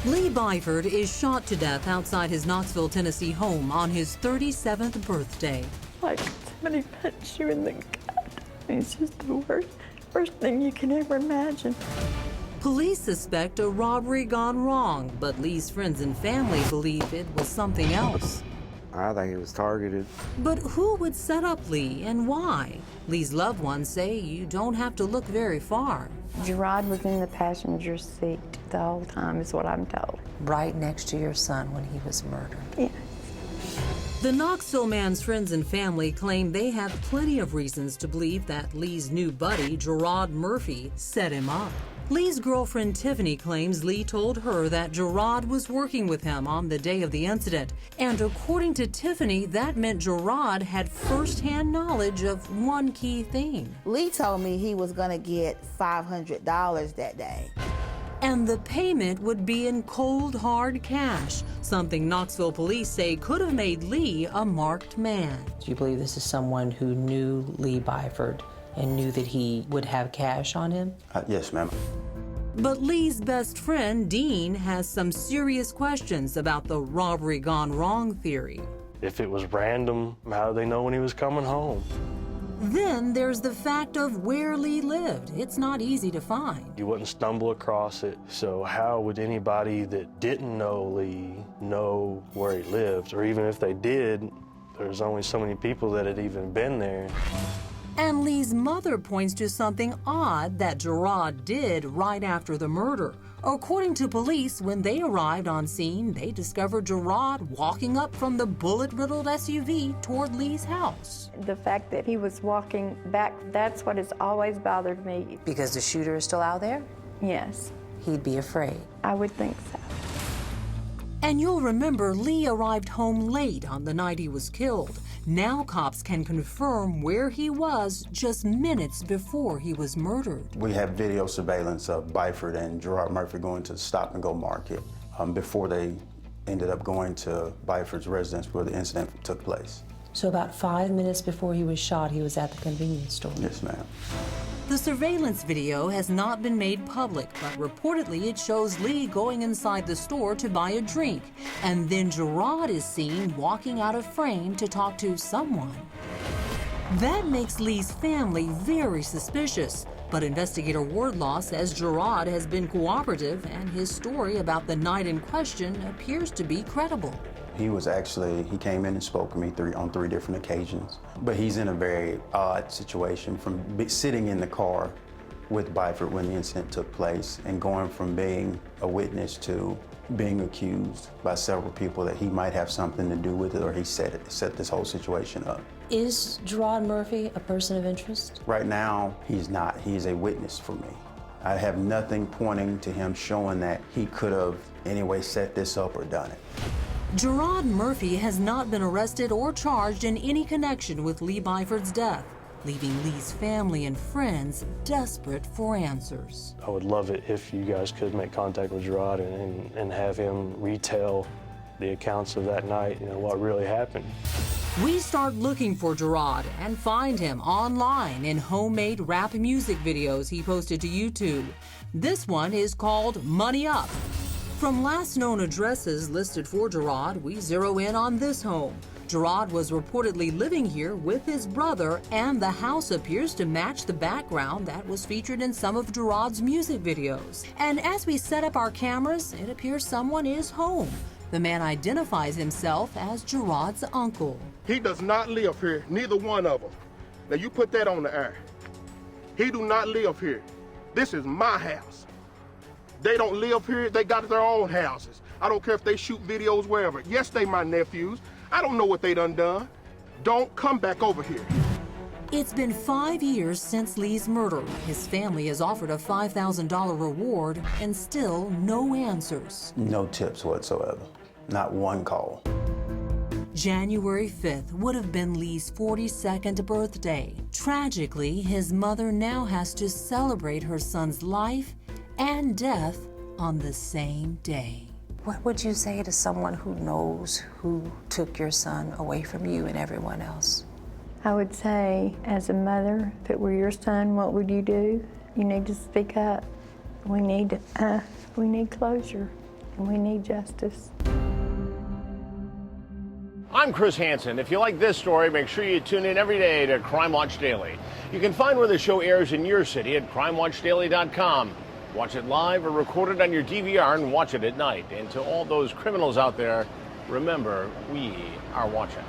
Lee Byford is shot to death outside his Knoxville, Tennessee home on his 37th birthday. Like somebody punched you in the gut. It's just the worst thing you can ever imagine. Police suspect a robbery gone wrong, but Lee's friends and family believe it was something else. I think he was targeted. But who would set up Lee and why? Lee's loved ones say you don't have to look very far. Jerrod was in the passenger seat the whole time, is what I'm told. Right next to your son when he was murdered. Yes. The Knoxville man's friends and family claim they have plenty of reasons to believe that Lee's new buddy, Jerrod Murphy, set him up. Lee's girlfriend Tiffany claims Lee told her that Jerrod was working with him on the day of the incident. And according to Tiffany, that meant Jerrod had first-hand knowledge of one key thing. Lee told me he was gonna get $500 that day. And the payment would be in cold, hard cash, something Knoxville police say could have made Lee a marked man. Do you believe this is someone who knew Lee Byford and knew that he would have cash on him? Yes, ma'am. But Lee's best friend, Dean, has some serious questions about the robbery gone wrong theory. If it was random, how do they know when he was coming home? Then there's the fact of where Lee lived. It's not easy to find. You wouldn't stumble across it, so how would anybody that didn't know Lee know where he lived? Or even if they did, there's only so many people that had even been there. And Lee's mother points to something odd that Jerrod did right after the murder. According to police, when they arrived on scene, they discovered Jerrod walking up from the bullet-riddled SUV toward Lee's house. The fact that he was walking back, that's what has always bothered me. Because the shooter is still out there? Yes, He'd be afraid. I would think so. And you'll remember Lee arrived home late on the night he was killed. Now cops can confirm where he was just minutes before he was murdered. We have video surveillance of Byford and Jerrod Murphy going to the Stop and Go Market before they ended up going to Byford's residence where the incident took place. So about 5 minutes before he was shot, he was at the convenience store. Yes, ma'am. The surveillance video has not been made public, but reportedly it shows Lee going inside the store to buy a drink, and then Jerrod is seen walking out of frame to talk to someone. That makes Lee's family very suspicious, but Investigator Ward says Jerrod has been cooperative and his story about the night in question appears to be credible. He came in and spoke to me on three different occasions. But he's in a very odd situation from sitting in the car with Byford when the incident took place and going from being a witness to being accused by several people that he might have something to do with it or he set this whole situation up. Is Jerrod Murphy a person of interest? Right now, he's not. He's a witness for me. I have nothing pointing to him showing that he could have anyway set this up or done it. Jerrod Murphy has not been arrested or charged in any connection with Lee Byford's death, leaving Lee's family and friends desperate for answers. I would love it if you guys could make contact with Jerrod and have him retell the accounts of that night, what really happened. We start looking for Jerrod and find him online in homemade rap music videos he posted to YouTube. This one is called Money Up. From last known addresses listed for Jerrod, we zero in on this home. Jerrod was reportedly living here with his brother, and the house appears to match the background that was featured in some of Jerrod's music videos. And as we set up our cameras, it appears someone is home. The man identifies himself as Jerrod's uncle. He does not live here, neither one of them. Now you put that on the air. He do not live here. This is my house. They don't live here, they got their own houses. I don't care if they shoot videos wherever. Yes, they my nephews. I don't know what they done. Don't come back over here. It's been 5 years since Lee's murder. His family has offered a $5,000 reward and still no answers. No tips whatsoever. Not one call. January 5th would have been Lee's 42nd birthday. Tragically, his mother now has to celebrate her son's life and death on the same day. What would you say to someone who knows who took your son away from you and everyone else? I would say, as a mother, if it were your son, what would you do? You need to speak up. We need closure. And we need justice. I'm Chris Hansen. If you like this story, make sure you tune in every day to Crime Watch Daily. You can find where the show airs in your city at crimewatchdaily.com. Watch it live or record it on your DVR and watch it at night. And to all those criminals out there, remember, we are watching.